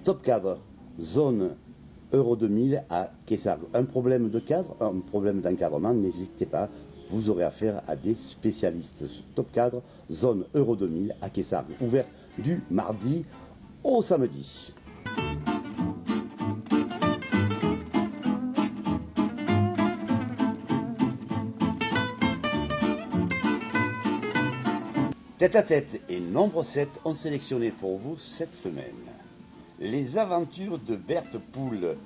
Top cadre, zone Euro 2000 à Kessargues. Un problème de cadre, un problème d'encadrement, n'hésitez pas, vous aurez affaire à des spécialistes. Top cadre, zone Euro 2000 à Kessargues. Ouvert du mardi au samedi. Tête à tête et nombre 7 ont sélectionné pour vous cette semaine les aventures de Berthe Poul.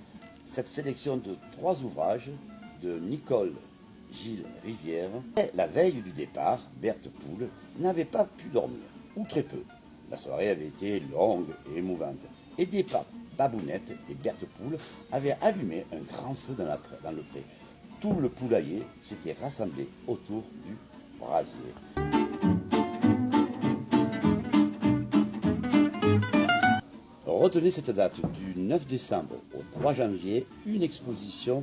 Cette sélection de 3 ouvrages de Nicole Gilles Rivière. La veille du départ, Berthe Poul n'avait pas pu dormir, ou très peu. La soirée avait été longue et émouvante. Aidée par Babounette et Berthe Poul avaient allumé un grand feu dans le pré. Tout le poulailler s'était rassemblé autour du brasier. Retenez cette date du 9 décembre au 3 janvier, une exposition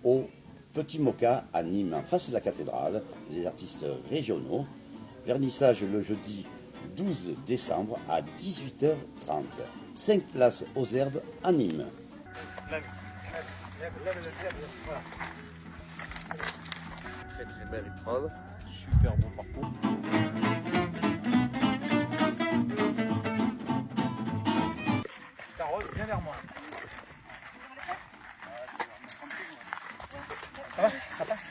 au Petit Moka à Nîmes, en face de la cathédrale, des artistes régionaux. Vernissage le jeudi 12 décembre à 18h30. 5 places aux Herbes à Nîmes. Très très belle épreuve, super bon parcours. Carole, viens vers moi. Ça va? Ça passe?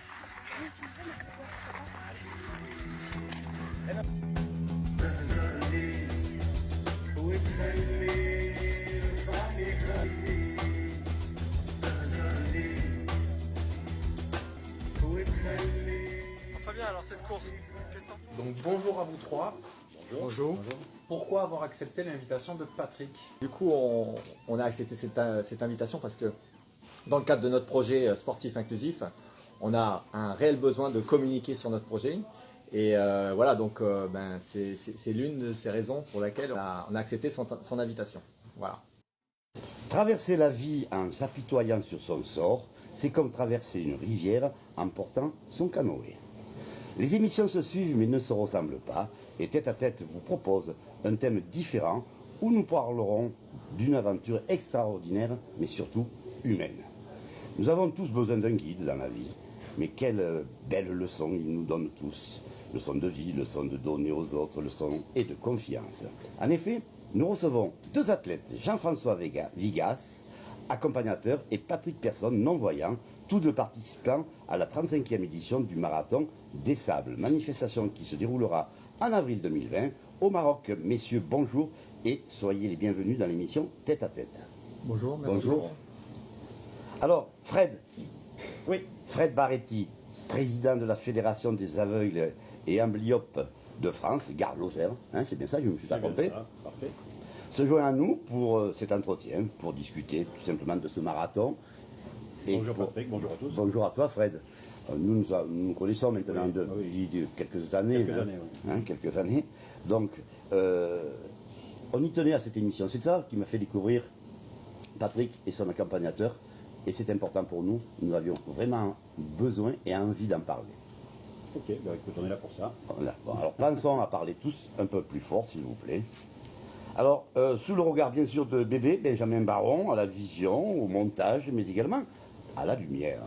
Fabien, alors cette course, qu'est-ce que t'en penses? Donc bonjour à vous trois. Bonjour. Pourquoi avoir accepté l'invitation de Patrick? Du coup, on a accepté cette invitation parce que dans le cadre de notre projet sportif inclusif, on a un réel besoin de communiquer sur notre projet. Et voilà, donc c'est l'une de ces raisons pour laquelle on a accepté son invitation. Voilà. Traverser la vie en s'apitoyant sur son sort, c'est comme traverser une rivière en portant son canoë. Les émissions se suivent mais ne se ressemblent pas, et Tête à Tête vous propose un thème différent où nous parlerons d'une aventure extraordinaire mais surtout humaine. Nous avons tous besoin d'un guide dans la vie, mais quelle belle leçon il nous donne tous. Leçon de vie, leçon de donner aux autres, leçon et de confiance. En effet, nous recevons 2 athlètes, Jean-François Vigas, accompagnateur, et Patrick Personne, non-voyant, tous 2 participants à la 35e édition du Marathon des Sables, manifestation qui se déroulera en avril 2020 au Maroc. Messieurs, bonjour et soyez les bienvenus dans l'émission Tête à Tête. Bonjour, merci. Bonjour. Alors, Fred Barretti, président de la Fédération des aveugles et amblyopes de France, Gare-Lozère, c'est bien ça, je me suis pas trompé. Parfait. Se joint à nous pour cet entretien, pour discuter tout simplement de ce marathon. Bonjour Patrick, bonjour à tous. Bonjour à toi Fred. Nous connaissons maintenant depuis quelques années. Quelques années. Donc, on y tenait à cette émission. C'est ça qui m'a fait découvrir Patrick et son accompagnateur. Et c'est important pour nous. Nous avions vraiment besoin et envie d'en parler. Ok, écoute, on est là pour ça. Voilà. Bon, alors pensons à parler tous un peu plus fort, s'il vous plaît. Alors, sous le regard bien sûr de bébé Benjamin Baron, à la vision, au montage, mais également à la lumière.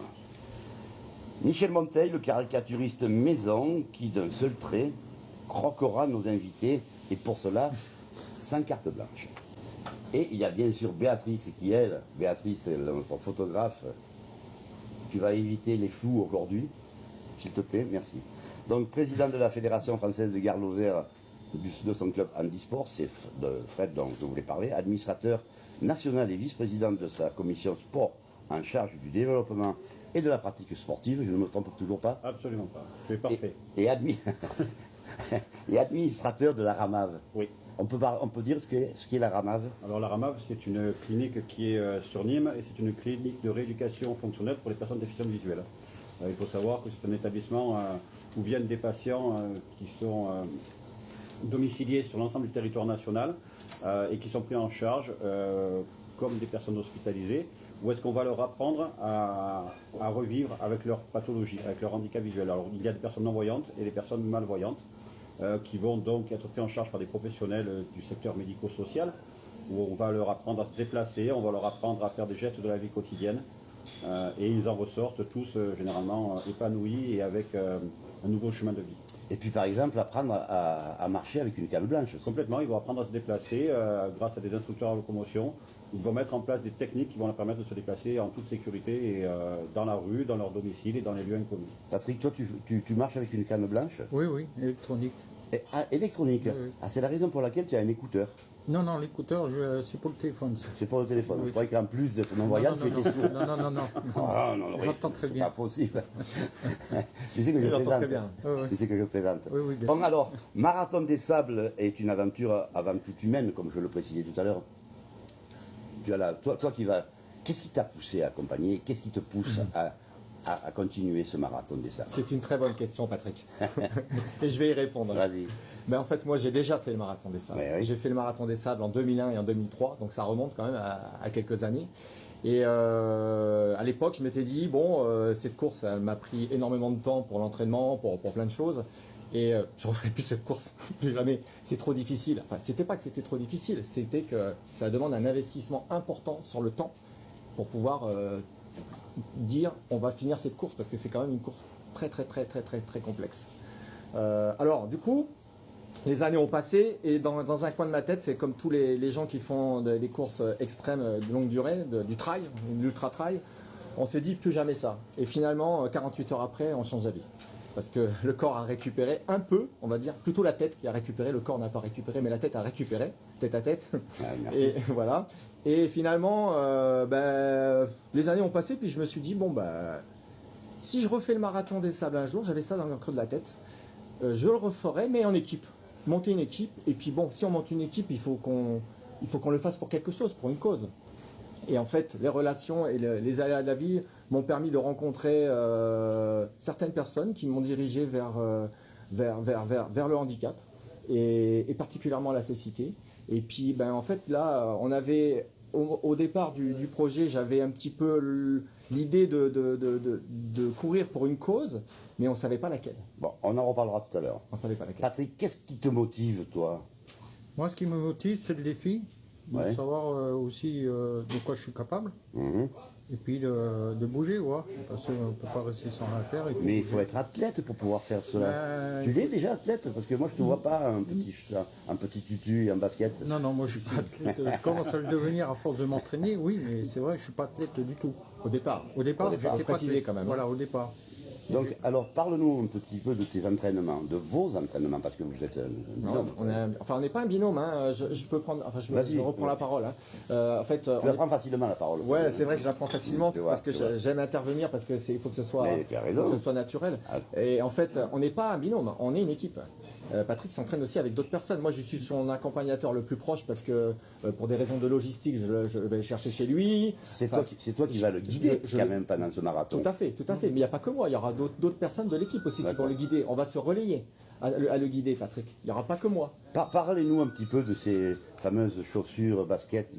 Michel Monteil, le caricaturiste maison, qui d'un seul trait croquera nos invités, et pour cela, sans carte blanche. Et il y a bien sûr Béatrice qui, elle, Béatrice, notre photographe, tu vas éviter les flous aujourd'hui, s'il te plaît, merci. Donc, président de la Fédération française de Gare-Lozère, de son club handisport, c'est Fred dont je voulais parler, administrateur national et vice-président de sa commission sport en charge du développement et de la pratique sportive, je ne me trompe toujours pas? Absolument pas, tu es parfait. Et administrateur de la RAMAV. Oui. On peut dire ce qu'est la RAMAV? Alors la RAMAV, c'est une clinique qui est sur Nîmes et c'est une clinique de rééducation fonctionnelle pour les personnes déficientes visuelles. Il faut savoir que c'est un établissement où viennent des patients qui sont domiciliés sur l'ensemble du territoire national et qui sont pris en charge comme des personnes hospitalisées, où est-ce qu'on va leur apprendre à revivre avec leur pathologie, avec leur handicap visuel. Alors il y a des personnes non-voyantes et des personnes malvoyantes qui vont donc être pris en charge par des professionnels du secteur médico-social où on va leur apprendre à se déplacer, on va leur apprendre à faire des gestes de la vie quotidienne. Et ils en ressortent tous généralement épanouis et avec un nouveau chemin de vie. Et puis par exemple, apprendre à marcher avec une canne blanche. Complètement, ils vont apprendre à se déplacer grâce à des instructeurs à locomotion. Ils vont mettre en place des techniques qui vont leur permettre de se déplacer en toute sécurité et dans la rue, dans leur domicile et dans les lieux inconnus. Patrick, toi tu marches avec une canne blanche Oui, oui, électronique. Électronique. Oui, oui. Ah, c'est la raison pour laquelle tu as un écouteur. Non, non, l'écouteur, c'est pour le téléphone. Ça. C'est pour le téléphone. Oui. Je croyais qu'en plus de ton voyant, tu étais sourd. Non, non, non, non. Ah, non, oui, J'entends très c'est bien. pas possible. Tu sais que je Il entend plaisante. très bien. Oui, oui. Tu sais que je plaisante. Oui, oui, bien Bon alors, Marathon des Sables est une aventure avant tout humaine, comme je le précisais tout à l'heure. Tu as toi qui vas... Qu'est-ce qui t'a poussé à accompagner? Qu'est-ce qui te pousse à continuer ce Marathon des Sables? C'est une très bonne question, Patrick. Et je vais y répondre. Vas-y. Ben, en fait, moi, j'ai déjà fait le Marathon des Sables. Ouais, oui. J'ai fait le Marathon des Sables en 2001 et en 2003, donc ça remonte quand même à quelques années. Et à l'époque, je m'étais dit, bon, cette course, elle m'a pris énormément de temps pour l'entraînement, pour plein de choses. Et je ne referai plus cette course, plus jamais. C'est trop difficile. Enfin, c'était pas que c'était trop difficile, c'était que ça demande un investissement important sur le temps pour pouvoir dire, on va finir cette course, parce que c'est quand même une course très, très, très, très, très, très complexe. Alors, du coup, les années ont passé et dans un coin de ma tête, c'est comme tous les gens qui font des courses extrêmes de longue durée, du trail, de l'ultra-trail, on se dit plus jamais ça. Et finalement, 48 heures après, on change d'avis. Parce que le corps a récupéré un peu, on va dire, plutôt la tête qui a récupéré, le corps n'a pas récupéré, mais la tête a récupéré, tête à tête. Ah, merci. Et voilà. Et finalement, les années ont passé, puis je me suis dit, bon, si je refais le Marathon des Sables un jour, j'avais ça dans le creux de la tête, je le referai, mais en équipe. Monter une équipe, et puis bon, si on monte une équipe, il faut qu'on le fasse pour quelque chose, pour une cause. Et en fait, les relations et les aléas de la vie m'ont permis de rencontrer certaines personnes qui m'ont dirigé vers le handicap, et particulièrement la cécité. Et puis, en fait, là, on avait, au départ du projet, j'avais un petit peu l'idée de courir pour une cause, mais on ne savait pas laquelle. Bon, on en reparlera tout à l'heure. On ne savait pas laquelle. Patrick, qu'est-ce qui te motive, toi? Moi, ce qui me motive, c'est le défi, de Ouais. savoir aussi de quoi je suis capable, et puis de bouger, ouais, parce qu'on ne peut pas rester sans rien faire. Mais il faut être athlète pour pouvoir faire cela. Tu l'es déjà athlète? Parce que moi, je ne te vois pas un petit tutu et un basket. Non, non, moi je suis pas athlète. Je commence à le devenir à force de m'entraîner, oui, mais c'est vrai, je ne suis pas athlète du tout. Au départ. Au départ, Faut j'étais pas préciser athlète. quand même. Voilà, au départ. Donc, alors, parle-nous un petit peu de tes entraînements, de vos entraînements, parce que vous êtes un Non, binôme. on n'est pas un binôme. Hein. Je peux prendre. Enfin, Vas-y. je reprends la parole. Hein. En fait, Tu apprends facilement la parole. ouais, c'est vrai que j'apprends facilement Tu vois, parce que tu vois. j'aime intervenir parce que il faut que ce soit, Mais tu as raison. faut que ce soit naturel. Ah. Et en fait, on n'est pas un binôme, on est une équipe. Patrick s'entraîne aussi avec d'autres personnes. Moi, je suis son accompagnateur le plus proche parce que pour des raisons de logistique, je vais le chercher chez lui. C'est Enfin, toi qui vas le guider je- quand même pendant ce marathon. Tout à fait, tout à fait. Mais il n'y a pas que moi, il y aura d'autres personnes de l'équipe aussi qui D'accord. vont le guider. On va se relayer à le guider, Patrick. Il n'y aura pas que moi. Parlez-nous un petit peu de ces fameuses chaussures basket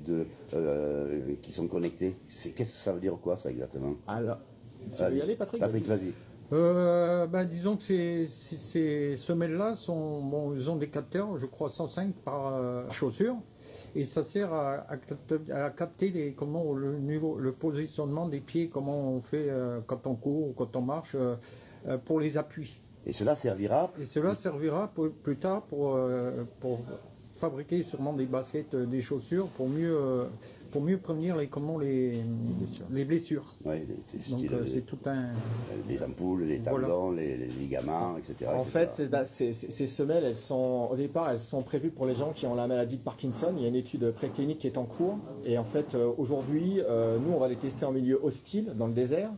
qui sont connectées. Qu'est-ce que ça veut dire quoi, ça, exactement? Alors, tu veux y aller, Patrick? Patrick, vas-y. Disons que ces semelles-là ils ont des capteurs, je crois 105 par chaussure, et ça sert à capter le positionnement des pieds, comment on fait quand on court ou quand on marche pour les appuis. Et cela servira. Et cela servira plus tard pour fabriquer sûrement des baskets, des chaussures pour mieux prévenir les blessures. Ouais, Donc c'est tout un... les ampoules, les tendons, Voilà. les ligaments, etc. En etc. fait, ces semelles, au départ, elles sont prévues pour les gens qui ont la maladie de Parkinson. Il y a une étude préclinique qui est en cours. Et en fait, aujourd'hui, nous, on va les tester en milieu hostile, dans le désert.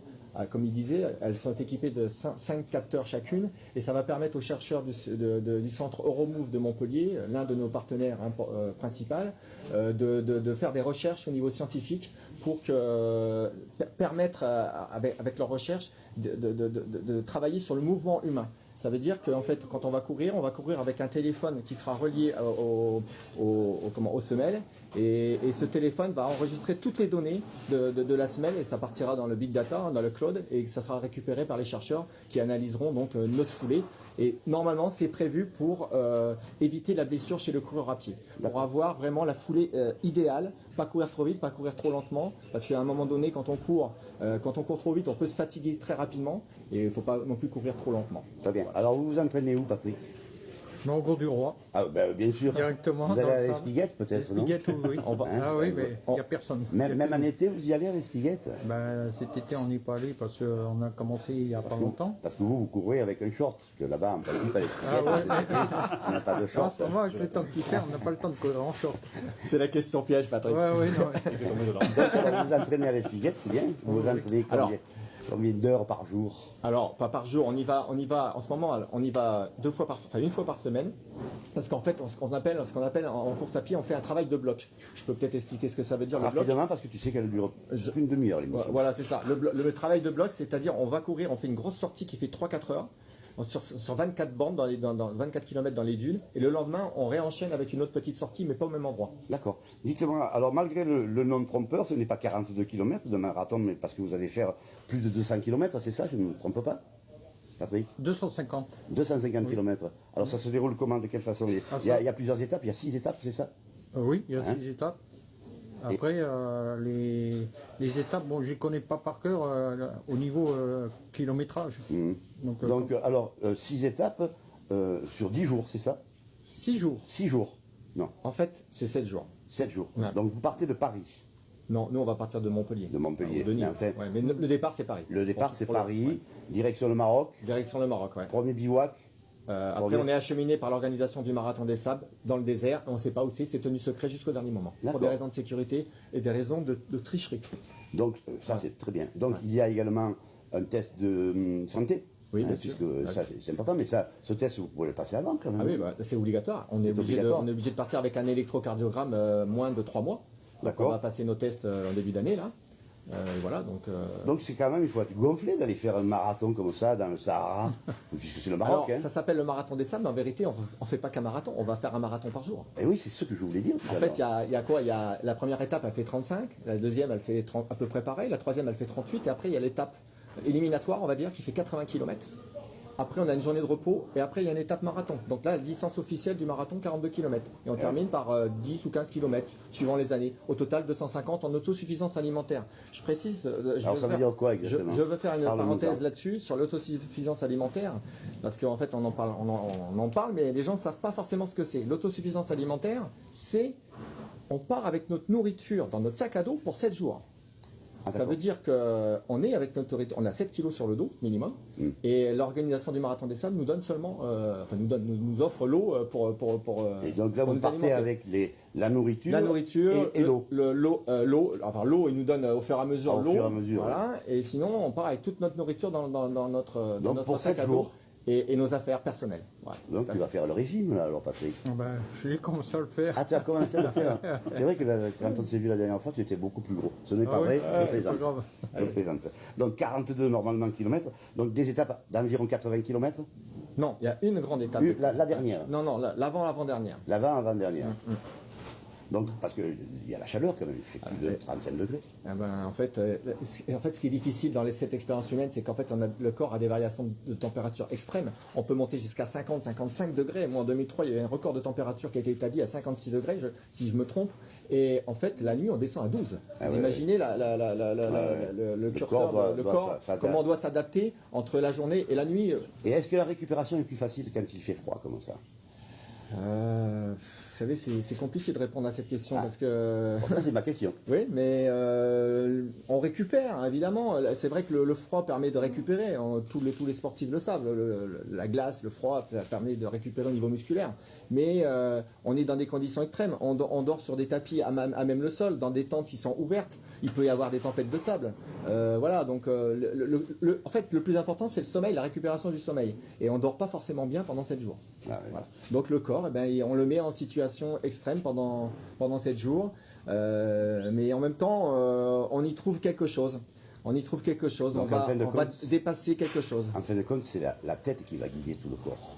Comme il disait, elles sont équipées de 5 capteurs chacune. Et ça va permettre aux chercheurs du centre Euromove de Montpellier, l'un de nos partenaires principaux, de faire des recherches au niveau scientifique pour permettre, avec leurs recherches, de travailler sur le mouvement humain. Ça veut dire qu'en fait, quand on va courir avec un téléphone qui sera relié aux semelles. Et ce téléphone va enregistrer toutes les données de la semelle et ça partira dans le big data, dans le cloud, et ça sera récupéré par les chercheurs qui analyseront donc notre foulée. Et normalement, c'est prévu pour éviter la blessure chez le coureur à pied, pour avoir vraiment la foulée idéale, pas courir trop vite, pas courir trop lentement, parce qu'à un moment donné, quand on court trop vite, on peut se fatiguer très rapidement, et il ne faut pas non plus courir trop lentement. Très bien. Alors vous vous entraînez où, Patrick? Non, au cours du roi, Ah, ben, bien sûr. directement. Vous allez dans à le les sable. Spiguettes, peut-être, non? Spiguettes, oui. On va- Ah oui, mais il n'y a personne. Même en été, vous y allez à les Spiguettes? Ben, cet été, on n'y est pas allé parce qu'on a commencé il n'y a pas longtemps. Parce que vous courez avec un short, que là-bas, en principe, à les Spiguettes, Ah on n'a pas de En short. ce moment, avec le temps qu'il fait, on n'a pas le temps de courir en short. C'est la question piège, Patrick. Ouais, ouais, non. Donc, alors, vous vous entraînez à les Spiguettes, c'est bien. Vous vous entraînez combien d'heures par jour? Alors, pas par jour, on y va, en ce moment, on y va une fois par semaine, parce qu'en fait, ce qu'on appelle en course à pied, on fait un travail de bloc. Je peux peut-être expliquer ce que ça veut dire, le bloc. Rapidement, parce que tu sais qu'elle dure une demi-heure, l'émission. Voilà, c'est ça. Le travail de bloc, c'est-à-dire, on va courir, on fait une grosse sortie qui fait 3-4 heures, sur 24 bandes, dans 24 km dans les dunes, et le lendemain, on réenchaîne avec une autre petite sortie, mais pas au même endroit. D'accord. Dites-moi, alors malgré le nom trompeur, ce n'est pas 42 km de marathon, mais parce que vous allez faire plus de 200 km, c'est ça, je ne me trompe pas, Patrick? 250. 250 km. Alors ça se déroule comment, de quelle façon? Il y a plusieurs étapes, il y a 6 étapes, c'est ça? Oui, il y a Hein 6 étapes. Après, les étapes, bon, je ne connais pas par cœur au niveau kilométrage. Mhm. Donc, alors, 6 étapes sur 10 jours, c'est ça? 6 jours. 6 jours. Non, En fait, c'est 7 jours. 7 jours. Ouais. Donc vous partez de Paris. Non, nous, on va partir de Montpellier. De Montpellier. Ou de Nîmes. Mais enfin, Ouais, mais le départ, c'est Paris. Le départ, Pour- c'est pour le- Paris, ouais. direction le Maroc, Direction le Maroc, ouais. premier bivouac. Après, on est acheminé par l'organisation du Marathon des Sables dans le désert. On ne sait pas où c'est tenu secret jusqu'au dernier moment. Pour D'accord. des raisons de sécurité et des raisons de tricherie. Donc ça, c'est très bien. Donc il y a également un test de santé. Oui, bien sûr. Puisque ça, c'est important, mais ça, ce test, vous pouvez le passer avant quand même. Ah oui, bah, c'est obligatoire. On est obligé de partir avec un électrocardiogramme moins de 3 mois. Donc, D'accord. on va passer nos tests en début d'année, là. Voilà, Donc c'est quand même, il faut être gonflé d'aller faire un marathon comme ça dans le Sahara, puisque c'est le Maroc. Alors, ça s'appelle le Marathon des Sables, mais en vérité, on ne fait pas qu'un marathon. On va faire un marathon par jour. Et oui, c'est ce que je voulais dire. tout En à fait, l'heure. il y a quoi? Il y a la première étape, elle fait 35. La deuxième, elle fait 30, à peu près pareil. La troisième, elle fait 38. Et après, il y a l'étape éliminatoire, on va dire, qui fait 80 km. Après, on a une journée de repos. Et après, il y a une étape marathon. Donc là, la distance officielle du marathon, 42 km. Et on termine par 10 ou 15 km, suivant les années. Au total, 250 en autosuffisance alimentaire. Je précise... Alors ça veut dire quoi exactement? Je veux faire une Parle-nous-en. parenthèse là-dessus, sur l'autosuffisance alimentaire, parce qu'en fait on en parle, mais les gens ne savent pas forcément ce que c'est. L'autosuffisance alimentaire, c'est on part avec notre nourriture dans notre sac à dos pour 7 jours. Ah, Ça d'accord. veut dire qu'on est avec notre nourriture, on a 7 kilos sur le dos minimum, et l'organisation du Marathon des Sables nous donne seulement, nous offre l'eau pour Et donc là, pour vous nous partez alimenter. avec la nourriture, La nourriture et l'eau. L'eau, il nous donne au fur et à mesure Au l'eau. fur et à mesure, Voilà. Et sinon, on part avec toute notre nourriture dans notre Donc, pour sac 7 à dos jours. et nos affaires personnelles. Voilà. Donc tu vas faire le régime là, alors Patrick. Ben, j'ai commencé à le faire. Ah, tu as commencé à le faire. C'est vrai que quand on s'est vu la dernière fois, tu étais beaucoup plus gros. Ce n'est Ah pas oui, vrai, je c'est pas plaisante. grave. Je plaisante. Donc 42 normalement kilomètres, donc des étapes d'environ 80 km. Non, il y a une grande étape. La dernière, Non, l'avant-dernière. l'avant-avant-dernière. Donc, parce qu'il y a la chaleur quand même, il fait plus de 35 degrés. Eh ben, en fait, ce qui est difficile dans cette expérience humaine, c'est qu'en fait, le corps a des variations de température extrêmes. On peut monter jusqu'à 50, 55 degrés. Moi, en 2003, il y a eu un record de température qui a été établi à 56 degrés, si je me trompe. Et en fait, la nuit, on descend à 12. Vous imaginez le curseur, le corps, comment on doit s'adapter entre la journée et la nuit. Et est-ce que la récupération est plus facile quand il fait froid comme ça? Vous savez, c'est compliqué de répondre à cette question parce que... Bon, ça, c'est ma question. Oui, mais on récupère, hein, évidemment. C'est vrai que le froid permet de récupérer. Tous les sportifs le savent. La glace, le froid, ça permet de récupérer au niveau musculaire. Mais on est dans des conditions extrêmes. On dort sur des tapis à même le sol, dans des tentes qui sont ouvertes. Il peut y avoir des tempêtes de sable. Voilà, donc en fait, le plus important, c'est le sommeil, la récupération du sommeil. Et on ne dort pas forcément bien pendant 7 jours. Ah, oui. Voilà. Donc le corps, eh ben, on le met en situation extrême pendant 7 jours. Mais en même temps, on y trouve quelque chose. On y trouve quelque chose, Donc, on en va, fin de on va compte, dépasser quelque chose. En fin de compte, c'est la tête qui va guider tout le corps.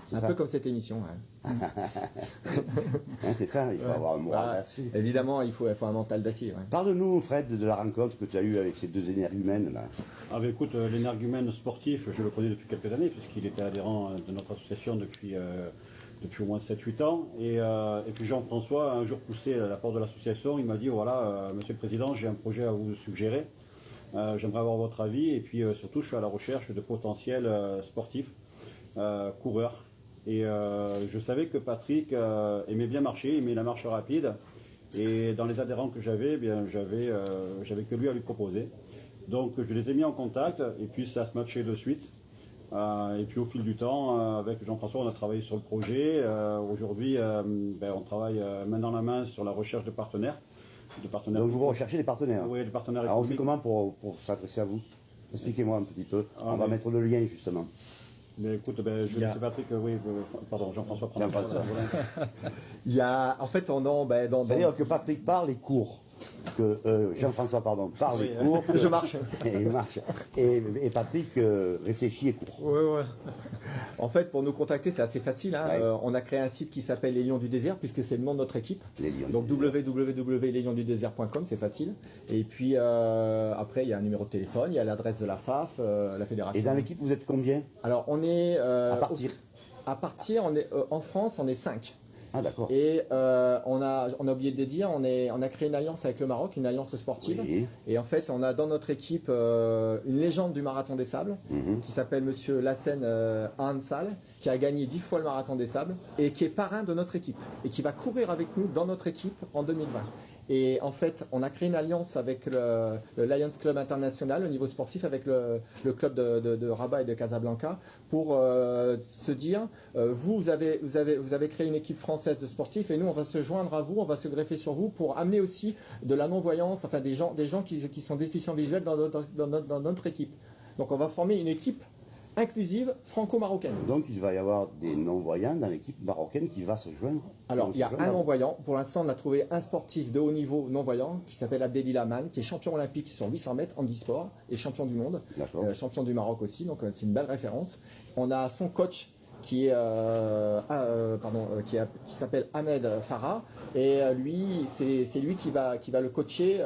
C'est Un ça peu comme cette émission. Ouais. Hein, c'est ça, il faut avoir un moral Bah, là-dessus. évidemment, il faut un mental d'acier. Ouais. Parle-nous, Fred, de la rencontre que tu as eue avec ces deux énergumènes là. Ah ben écoute, l'énergumène sportif, je le connais depuis quelques années, puisqu'il était adhérent de notre association depuis au moins 7-8 ans. Et puis Jean-François a un jour poussé à la porte de l'association, il m'a dit, voilà, Monsieur le Président, j'ai un projet à vous suggérer. J'aimerais avoir votre avis, et puis surtout, je suis à la recherche de potentiels sportifs, coureurs. Et je savais que Patrick aimait bien marcher, aimait la marche rapide. Et dans les adhérents que j'avais, eh bien, j'avais que lui à lui proposer. Donc je les ai mis en contact et puis ça se matchait de suite. Et puis au fil du temps, avec Jean-François, on a travaillé sur le projet. Aujourd'hui, on travaille main dans la main sur la recherche de partenaires. Donc vous recherchez des partenaires. Oui, des partenaires Alors on fait économiques. comment pour s'adresser à vous? Expliquez-moi un petit peu. Ah, On va mais- mettre le lien justement. Mais écoute, je laisse Patrick, pardon, Jean-François prend Jean-François. Il y a, en fait, C'est-à-dire que Patrick parle et court. Que Jean-François, pardon, parle et court. je marche. Et il marche. Et Patrick réfléchit et court. Ouais. En fait, pour nous contacter, c'est assez facile. Hein. Ouais. On a créé un site qui s'appelle Les Lions du Désert, puisque c'est le nom de notre équipe. Les lions. Donc www.leslionsdudésert.com, c'est facile. Et puis après, il y a un numéro de téléphone, il y a l'adresse de la FAF, la fédération. Et dans l'équipe, vous êtes combien? Alors, on est... À partir. on est, en France, on est 5. Ah d'accord. Et on a oublié de le dire, on a créé une alliance avec le Maroc, une alliance sportive. Oui. Et en fait, on a dans notre équipe une légende du marathon des sables, Mhm. qui s'appelle Monsieur Lassen Hansal, qui a gagné 10 fois le marathon des sables, et qui est parrain de notre équipe, et qui va courir avec nous dans notre équipe en 2020. Et en fait, on a créé une alliance avec le Lions Club International au niveau sportif, avec le club de Rabat et de Casablanca, pour se dire, vous avez créé une équipe française de sportifs, et nous, on va se joindre à vous, on va se greffer sur vous, pour amener aussi de la non-voyance, enfin des gens qui sont déficients visuels dans notre équipe. Donc on va former une équipe inclusive franco-marocaine. Donc il va y avoir des non-voyants dans l'équipe marocaine qui va se joindre. Alors, il y a un non non-voyant. Pour l'instant, on a trouvé un sportif de haut niveau non-voyant qui s'appelle Abdelila Aman, qui est champion olympique sur 800 mètres en e-sport et champion du monde, D'accord. champion du Maroc aussi. Donc, c'est une belle référence. On a son coach qui s'appelle Ahmed Farah, et lui, c'est lui qui va le coacher,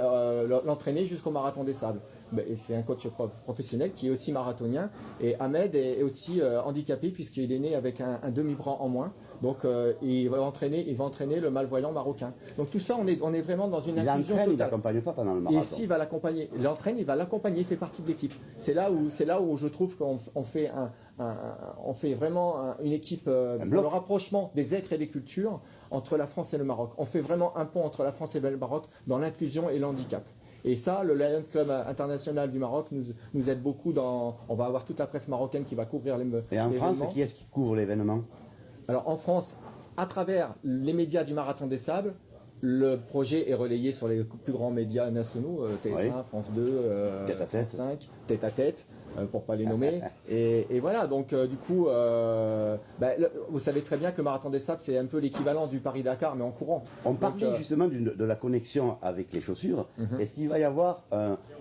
l'entraîner jusqu'au marathon des sables. Et c'est un coach professionnel qui est aussi marathonien, et Ahmed est aussi handicapé puisqu'il est né avec un demi-bras en moins. Donc il va entraîner le malvoyant marocain. Donc tout ça, on est vraiment dans une Il inclusion entraîne, il totale. n'accompagne pas pendant le Et marathon. s'il va l'accompagner, il l'entraîne, il va l'accompagner, il fait partie de l'équipe. C'est là où je trouve qu'on fait on fait vraiment une équipe dans bloc. le rapprochement des êtres et des cultures entre la France et le Maroc. On fait vraiment un pont entre la France et le Maroc dans l'inclusion et le handicap. Et ça, le Lions Club International du Maroc nous aide beaucoup on va avoir toute la presse marocaine qui va couvrir Et en France, l'événement. qui est-ce qui couvre l'événement? Alors en France, à travers les médias du Marathon des Sables, le projet est relayé sur les plus grands médias nationaux, TF1, Oui. France 2, Tête à tête. France 5, Tête à Tête, pour pas les nommer. Et voilà, donc du coup, vous savez très bien que le Marathon des Sables, c'est un peu l'équivalent du Paris-Dakar, mais en courant. On Donc, parlait justement de la connexion avec les chaussures. Mhm. Est-ce qu'il va y avoir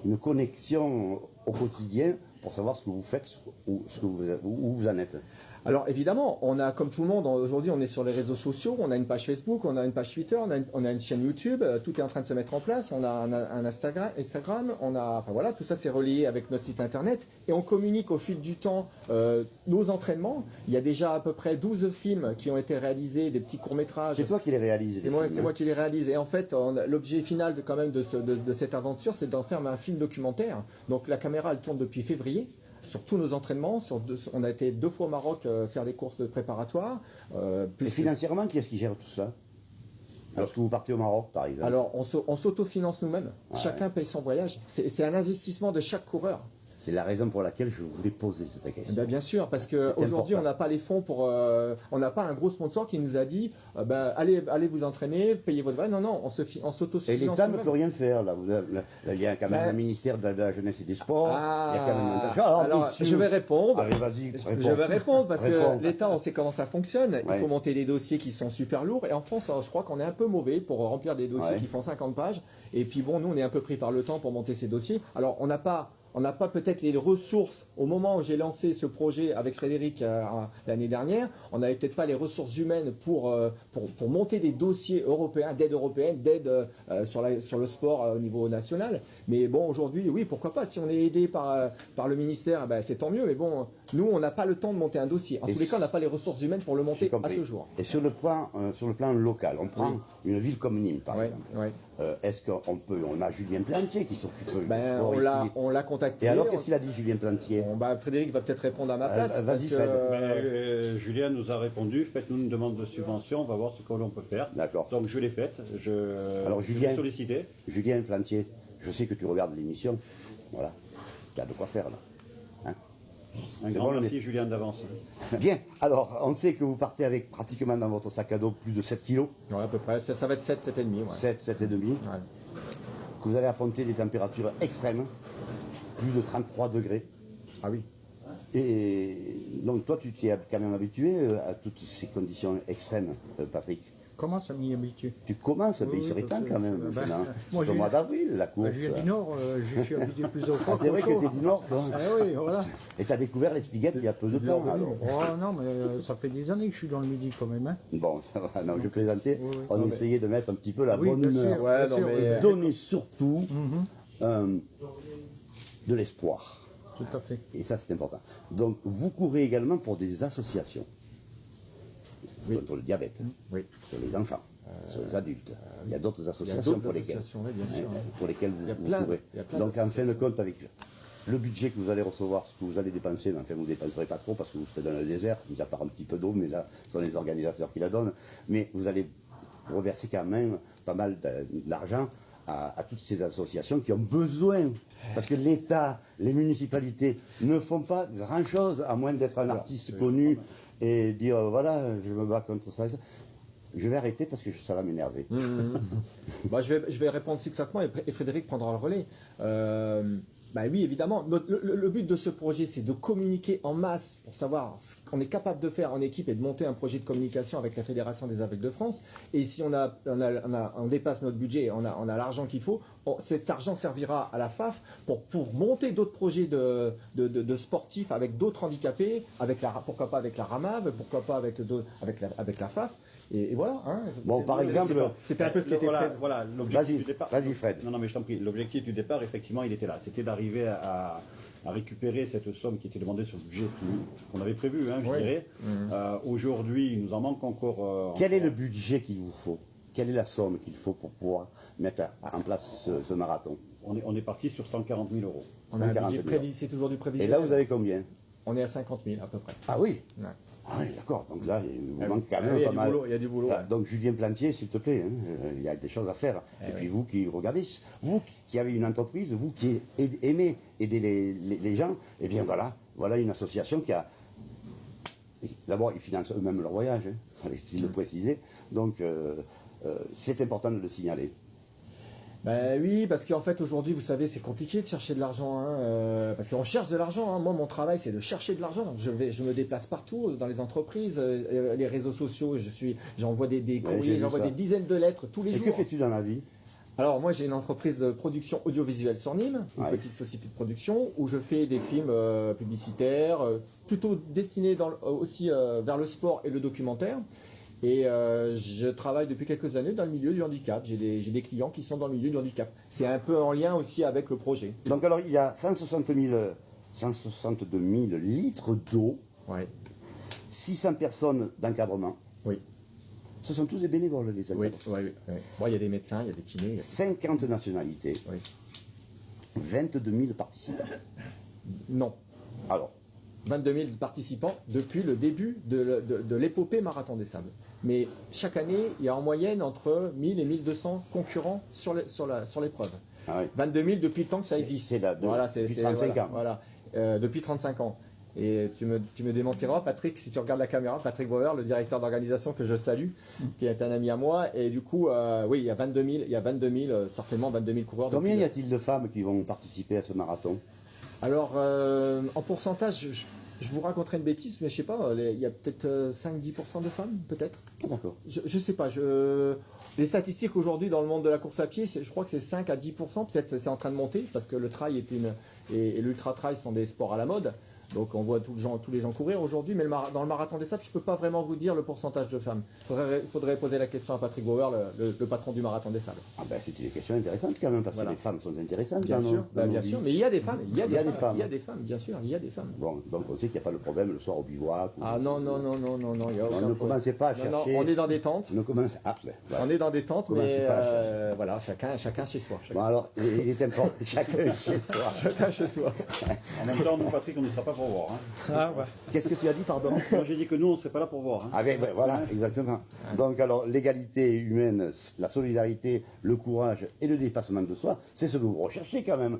une connexion au quotidien pour savoir ce que vous faites ou où vous en êtes? Alors évidemment, on a comme tout le monde, aujourd'hui on est sur les réseaux sociaux, on a une page Facebook, on a une page Twitter, on a une chaîne YouTube, tout est en train de se mettre en place, on a un Instagram, enfin voilà, tout ça c'est relié avec notre site internet, et on communique au fil du temps nos entraînements. Il y a déjà à peu près 12 films qui ont été réalisés, des petits courts-métrages. C'est toi qui les réalises. C'est moi qui les réalise. Et en fait, l'objet final de cette aventure, c'est d'en faire un film documentaire. Donc la caméra, elle tourne depuis février sur tous nos entraînements. On a été 2 fois au Maroc faire des courses préparatoires. Et financièrement, qui est-ce qui gère tout ça? Lorsque vous partez au Maroc, par exemple. Alors, on s'autofinance nous-mêmes. Ouais. Chacun paye son voyage. C'est un investissement de chaque coureur. C'est la raison pour laquelle je voulais poser cette question. Ben, bien sûr, parce qu'aujourd'hui, on n'a pas les fonds pour. On n'a pas un gros sponsor qui nous a dit allez vous entraîner, payez votre balle. Non, non, on s'autosuffit. Et l'État ne peut rien faire. Là. Il y a quand même un ministère de la Jeunesse et des Sports. Il y a quand même un... Alors, messieurs, je vais répondre. Allez, vas-y, réponds. Je vais répondre parce Réponds. que l'État, on sait comment ça fonctionne. Il Ouais. faut monter des dossiers qui sont super lourds. Et en France, je crois qu'on est un peu mauvais pour remplir des dossiers Ouais. qui font 50 pages. Et puis bon, nous, on est un peu pris par le temps pour monter ces dossiers. Alors, on n'a pas peut-être les ressources. Au moment où j'ai lancé ce projet avec Frédéric l'année dernière, on n'avait peut-être pas les ressources humaines pour monter des dossiers européens, d'aide européenne, d'aide sur le sport au niveau national. Mais bon, aujourd'hui, oui, pourquoi pas. Si on est aidé par le ministère, ben, c'est tant mieux. Mais bon, nous, on n'a pas le temps de monter un dossier. En tous les cas, on n'a pas les ressources humaines pour le J'ai monter à compris. ce jour. Et sur le plan local, on prend une ville comme Nîmes, par Ouais, exemple. ouais. Est-ce on a Julien Plantier qui s'occupe du Ben, sport ici. on l'a contacté. Et alors, qu'est-ce qu'il a dit, Julien Plantier? Frédéric va peut-être répondre à ma place. Vas-y, parce que, Fred. Julien nous a répondu, faites-nous une demande de subvention, on va voir ce que l'on peut faire. D'accord. Donc je l'ai faite, Alors, je Julien- l'ai sollicité. Julien Plantier, je sais que tu regardes l'émission. Voilà. Tu as de quoi faire, là. Hein? Un C'est grand bon, merci Julien d'avance. Bien. Alors, on sait que vous partez avec pratiquement dans votre sac à dos plus de 7 kilos. ouais, à peu près. Ça va être 7, 7,5. Ouais. 7, 7,5. Ouais. Que vous allez affronter des températures extrêmes. Plus de 33 degrés. Ah oui. Et donc, toi, tu t'y es quand même habitué à toutes ces conditions extrêmes, Patrick. Comment ça m'y habitue? Tu commences, Oui, il serait oui, temps parce quand que- même. ben, maintenant. moi, C'est au j'ai- mois d'avril, la course. Je viens du Nord, je suis habitué plus au froid. Ah, c'est vrai qu'au que chaud. tu es du Nord, toi. Ah oui, voilà. Et tu as découvert les spiguettes il y a peu de temps. alors. Oh non, mais ça fait des années que je suis dans le Midi quand même. Hein. Bon, ça va, non, je plaisantais. Oui, oui. On Non, mais- essayait de mettre un petit peu la Oui, bonne bien sûr, humeur. Ouais, bien non, sûr, mais- oui. Donner surtout Mhm, de l'espoir. tout à fait. Et ça, c'est important. Donc, vous courez également pour des associations contre le diabète, Oui. sur les enfants, sur les adultes. Il y a d'autres Il y a associations d'autres pour lesquelles, associations, oui, bien sûr. pour lesquelles Il y a vous plein- courez. il y a plein Donc, en fin de d'associations. compte, avec le budget que vous allez recevoir, ce que vous allez dépenser, mais enfin, vous ne dépenserez pas trop parce que vous serez dans le désert, mis à part un petit peu d'eau, mais là, ce sont les organisateurs qui la donnent. Mais vous allez reverser quand même pas mal d'argent à toutes ces associations qui ont besoin. Parce que l'État, les municipalités ne font pas grand-chose, à moins d'être un artiste connu et dire voilà, je me bats contre ça. Je vais arrêter parce que ça va m'énerver. Bah, je vais répondre succinctement et Frédéric prendra le relais. Bah oui, évidemment. Le but de ce projet, c'est de communiquer en masse pour savoir ce qu'on est capable de faire en équipe et de monter un projet de communication avec la Fédération des aveugles de France. Et si on dépasse notre budget, on a l'argent qu'il faut, cet argent servira à la FAF pour monter d'autres projets de sportifs avec d'autres handicapés, pourquoi pas avec la RAMAV, pourquoi pas avec la FAF. Et voilà. Hein. Bon, par exemple, c'était un peu ce qui était prévu. Voilà, l'objectif du départ. Vas-y, Fred. Non, mais je t'en prie. L'objectif du départ, effectivement, il était là. C'était d'arriver à récupérer cette somme qui était demandée sur le budget qu'on avait prévu, hein, je Oui. dirais. Aujourd'hui, il nous en manque encore. Quel est le budget qu'il vous faut? Quelle est la somme qu'il faut pour pouvoir mettre en place ce marathon? On est parti sur 140 000 euros. On a un 140 budget 000. c'est toujours du Et prévisionnel. là, vous avez combien? On est à 50 000 à peu près. Ah oui. Ouais. Ah oui, d'accord. Donc là, il vous Ah manque oui. quand Ah même oui, il y a pas du mal. boulot, il y a du boulot, Voilà. ouais. Donc Julien Plantier, s'il te plaît, hein, il y a des choses à faire. Et puis vous qui regardez, vous qui avez une entreprise, vous qui aimez aider les gens, eh bien voilà une association qui a... D'abord, ils financent eux-mêmes leur voyage, hein, fallait-il le préciser. Donc c'est important de le signaler. Ben oui, parce qu'en fait aujourd'hui, vous savez, c'est compliqué de chercher de l'argent, hein, parce qu'on cherche de l'argent. Hein. Moi, mon travail, c'est de chercher de l'argent. Je me déplace partout, dans les entreprises, les réseaux sociaux. J'envoie des courriers, j'ai j'envoie vu ça. des dizaines de lettres tous les Et jours. que fais-tu dans la vie? Alors moi, j'ai une entreprise de production audiovisuelle sur Nîmes, une Ouais. petite société de production où je fais des films publicitaires, plutôt destinés aussi vers le sport et le documentaire. Et je travaille depuis quelques années dans le milieu du handicap. J'ai des clients qui sont dans le milieu du handicap. C'est un peu en lien aussi avec le projet. Donc alors, il y a 162 000 litres d'eau, Ouais. 600 personnes d'encadrement. Oui. Ce sont tous des bénévoles, les Oui, encadrants. oui. Bon, il y a des médecins, il y a des kinés. 50 nationalités, Oui. 22 000 participants. Non. Alors, 22 000 participants depuis le début de l'épopée Marathon des Sables. Mais chaque année, il y a en moyenne entre 1000 et 1200 concurrents sur l'épreuve. Ah oui. 22 000 depuis le temps que ça C'est- existe. c'est là, depuis 35 ans. Voilà, depuis 35 ans. Et tu me démentiras, Patrick, si tu regardes la caméra, Patrick Bauer, le directeur d'organisation que je salue, qui est un ami à moi. Et du coup, oui, il y a 22 000, certainement 22 000 coureurs. Combien depuis- y a-t-il de femmes qui vont participer à ce marathon? Alors, en pourcentage, je vous raconterai une bêtise, mais je sais pas, il y a peut-être 5-10% de femmes, peut-être. Ah, d'accord. Je sais pas. Les statistiques aujourd'hui dans le monde de la course à pied, je crois que c'est 5 à 10%. Peut-être c'est en train de monter parce que le trail et l'ultra trail sont des sports à la mode. Donc on voit tous les gens courir aujourd'hui, mais dans le marathon des sables, je ne peux pas vraiment vous dire le pourcentage de femmes. Il faudrait poser la question à Patrick Bauer, le patron du marathon des sables. Ah ben, c'était des questions intéressantes quand même, parce Voilà. que les femmes sont intéressantes. Bien dans sûr, nos- dans nos bien vies. sûr, mais il y a des femmes, il y a des femmes, bien sûr, il y a des femmes. Bon, donc on sait qu'il n'y a pas de problème le soir au bivouac. ou- Ah non, il y a Non, aucun ne problème. commencez pas à Non, non, chercher. on est dans des tentes. Ne commencez- Ah, ben, voilà. On est dans des tentes, Commencez mais pas à chercher. voilà, chacun chez soi. Bon alors, il est important, chacun chez soi. Chacun chez soi. En même temps, nous, Patrick, on ne sera pas pour voir. Hein. Ah, ouais. Qu'est-ce que tu as dit, pardon? Moi, j'ai dit que nous, on ne serait pas là pour voir. Hein. Ah ben, voilà, exactement. Donc alors, l'égalité humaine, la solidarité, le courage et le dépassement de soi, c'est ce que vous recherchez quand même.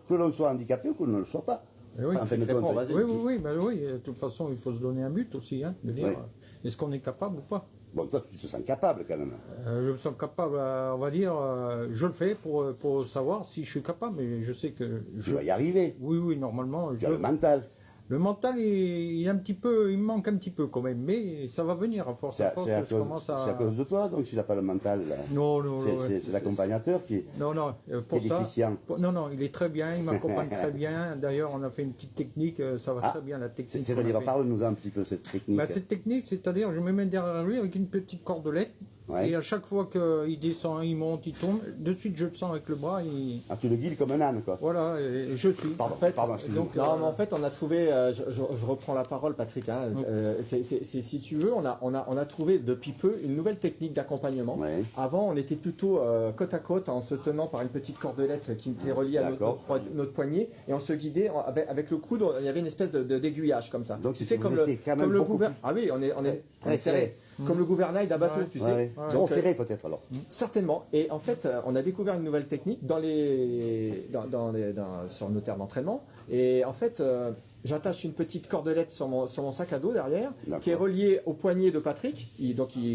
Que l'on soit handicapé ou que l'on ne le soit pas. Eh oui. En fin de Réponds, compte. vas-y. Oui, ben oui, de toute façon, il faut se donner un but aussi, hein, de dire, Oui. est-ce qu'on est capable ou pas. Bon, toi, tu te sens capable quand même. Je me sens capable, on va dire, je le fais pour savoir si je suis capable, mais je sais que Tu vas y arriver. oui, normalement, Tu as le mental. le mental, il est un petit peu, il me manque un petit peu quand même, mais ça va venir à force. C'est À à, force, c'est à je cause, commence à. c'est à cause de toi, donc s'il n'a pas le mental, là, Non, c'est l'accompagnateur qui est Non, pour ça. déficient. Non, il est très bien, il m'accompagne très bien. D'ailleurs, on a fait une petite technique, ça va Ah, très bien la technique. C'est-à-dire, qu'on a fait. parle-nous un petit peu de cette technique. Bah, cette technique, c'est-à-dire, je me mets derrière lui avec une petite cordelette, Ouais. et à chaque fois qu'il descend, il monte, il tombe, de suite je le sens avec le bras, Ah, tu le guides comme un âne, quoi. voilà, et je suis. Pardon, En fait, pardon, excuse-moi. donc, Non, mais en fait, on a trouvé, je reprends la parole, Patrick, hein, si tu veux, on a trouvé depuis peu une nouvelle technique d'accompagnement. Ouais. Avant, on était plutôt côte à côte en se tenant par une petite cordelette qui était reliée à D'accord. notre poignet et on se guidait avec le coude, il y avait une espèce d'aiguillage comme ça. Donc, tu c'est sais, que comme vous étiez quand même comme le beaucoup gouvernement. Ah oui, on est très serré. Comme le gouvernail d'un bateau, Ouais. tu Ouais, sais. ouais. Ouais. Trop Donc, serré peut-être alors. Certainement. Et en fait, on a découvert une nouvelle technique sur nos terres d'entraînement. Et en fait, j'attache une petite cordelette sur mon sac à dos derrière, D'accord. qui est reliée au poignet de Patrick,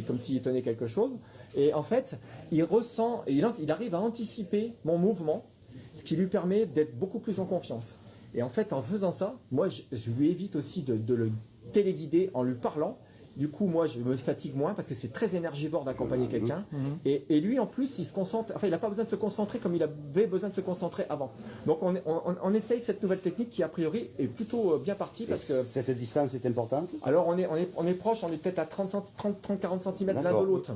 comme s'il tenait quelque chose. Et en fait, il ressent, il arrive à anticiper mon mouvement, ce qui lui permet d'être beaucoup plus en confiance. Et en fait, en faisant ça, moi, je lui évite aussi de le téléguider en lui parlant. Du coup, moi, je me fatigue moins parce que c'est très énergivore d'accompagner quelqu'un. Et lui, en plus, il se concentre. Enfin, il n'a pas besoin de se concentrer comme il avait besoin de se concentrer avant. Donc, on essaye cette nouvelle technique qui, a priori, est plutôt bien partie parce que. Cette distance est importante. Alors, on est proche, on est peut-être à 30-40 cm l'un D'accord. de l'autre.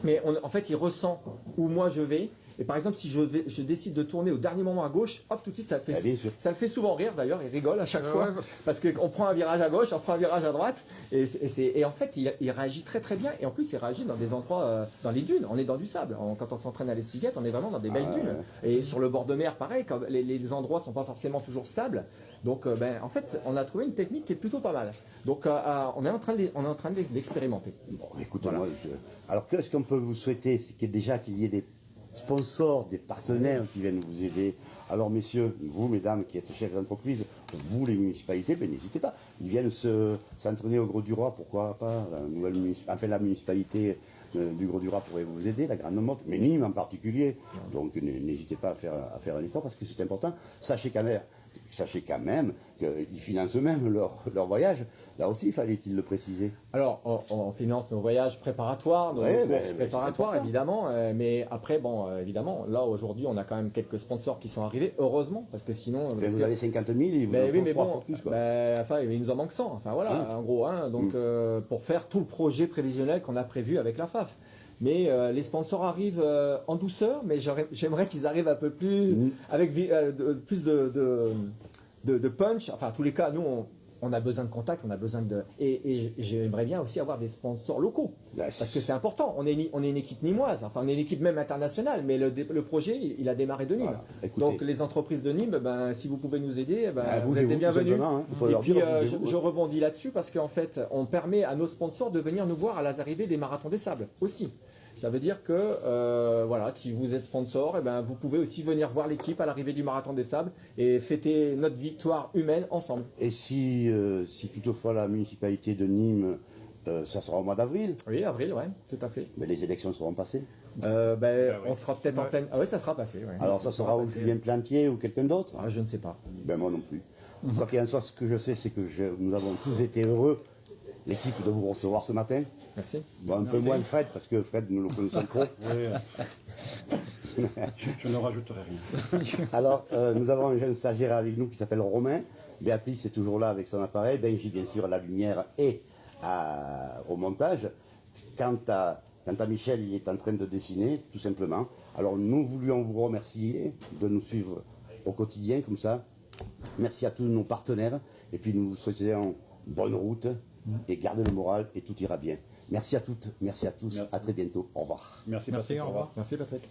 Mais en fait, il ressent où moi je vais. Et par exemple, si je décide de tourner au dernier moment à gauche, hop, tout de suite, ça Ah, bien sûr. le fait souvent rire d'ailleurs, il rigole à chaque fois. Ouais. Parce qu'on prend un virage à gauche, on prend un virage à droite. Et en fait, il réagit très très bien. Et en plus, il réagit dans des endroits, dans les dunes. On est dans du sable. Quand on s'entraîne à l'Espiguette, on est vraiment dans des belles dunes. Et sur le bord de mer, pareil, quand les endroits ne sont pas forcément toujours stables. Donc, en fait, on a trouvé une technique qui est plutôt pas mal. Donc, on est en train de l'expérimenter. Bon, écoute, moi, alors qu'est-ce qu'on peut vous souhaiter? C'est qu'il y ait des sponsors, des partenaires qui viennent vous aider. Alors messieurs, vous mesdames qui êtes chefs d'entreprise, vous les municipalités, ben, n'hésitez pas. Ils viennent s'entraîner au Gros du Roi, pourquoi pas. La municipalité du Gros du Roi pourrait vous aider, la Grande Motte, mais Nîmes en particulier. Donc n'hésitez pas à faire un effort parce que c'est important. Sachez quand même qu'ils financent eux-mêmes leur voyage. Là aussi, fallait-il le préciser. Alors, on finance nos voyages préparatoires, nos Ouais, courses mais préparatoires, c'est important. évidemment. Mais après, bon, évidemment, là, aujourd'hui, on a quand même quelques sponsors qui sont arrivés, heureusement, parce que sinon... Ben, parce vous que- avez 50 000, ils vous en Ben oui, font mais 3 bon, fois plus. Quoi. enfin, il nous en manque 100, enfin voilà, en gros, hein, donc pour faire tout le projet prévisionnel qu'on a prévu avec la FAF. Mais les sponsors arrivent en douceur, mais j'aimerais qu'ils arrivent un peu plus, avec plus de punch. Enfin, en tous les cas, nous, on a besoin de contact, on a besoin de... Et j'aimerais bien aussi avoir des sponsors locaux, Ben, parce que c'est important. On est une équipe nîmoise, enfin, on est une équipe même internationale, mais le projet, il a démarré de Nîmes. Voilà. Écoutez. Donc, les entreprises de Nîmes, ben, si vous pouvez nous aider, ben, vous êtes bougez-vous, les tout bienvenus. simplement, hein. Vous pouvez Et leur puis, dire, je bougez-vous. rebondis là-dessus parce qu'en fait, on permet à nos sponsors de venir nous voir à l'arrivée des marathons des sables aussi. Ça veut dire que voilà, si vous êtes sponsor, eh ben, vous pouvez aussi venir voir l'équipe à l'arrivée du Marathon des Sables et fêter notre victoire humaine ensemble. Et si toutefois la municipalité de Nîmes, ça sera au mois d'avril, Oui, avril, ouais, tout à fait. mais les élections seront passées. On sera peut-être en pleine. Ah oui, ça sera passé. Ouais. Alors ça sera ou Julien Plantier ou quelqu'un d'autre? Ah, je ne sais pas. Ben moi non plus. Quoi qu'il en soit, ce que je sais, c'est que nous avons tous été heureux, l'équipe, de vous recevoir ce matin. Merci. Bon, un peu moins Fred, parce que Fred, nous le connaissons trop. Je ne rajouterai rien. Alors, nous avons un jeune stagiaire avec nous qui s'appelle Romain. Béatrice est toujours là avec son appareil. Benji, bien sûr, à la lumière et au montage. Quant à Michel, il est en train de dessiner, tout simplement. Alors, nous voulions vous remercier de nous suivre au quotidien, comme ça. Merci à tous nos partenaires. Et puis, nous vous souhaitons bonne route et gardez le moral et tout ira bien. Merci à toutes, merci à tous. Merci. À très bientôt. Au revoir. Merci, Merci, Patrick. au revoir. Merci, Patrick.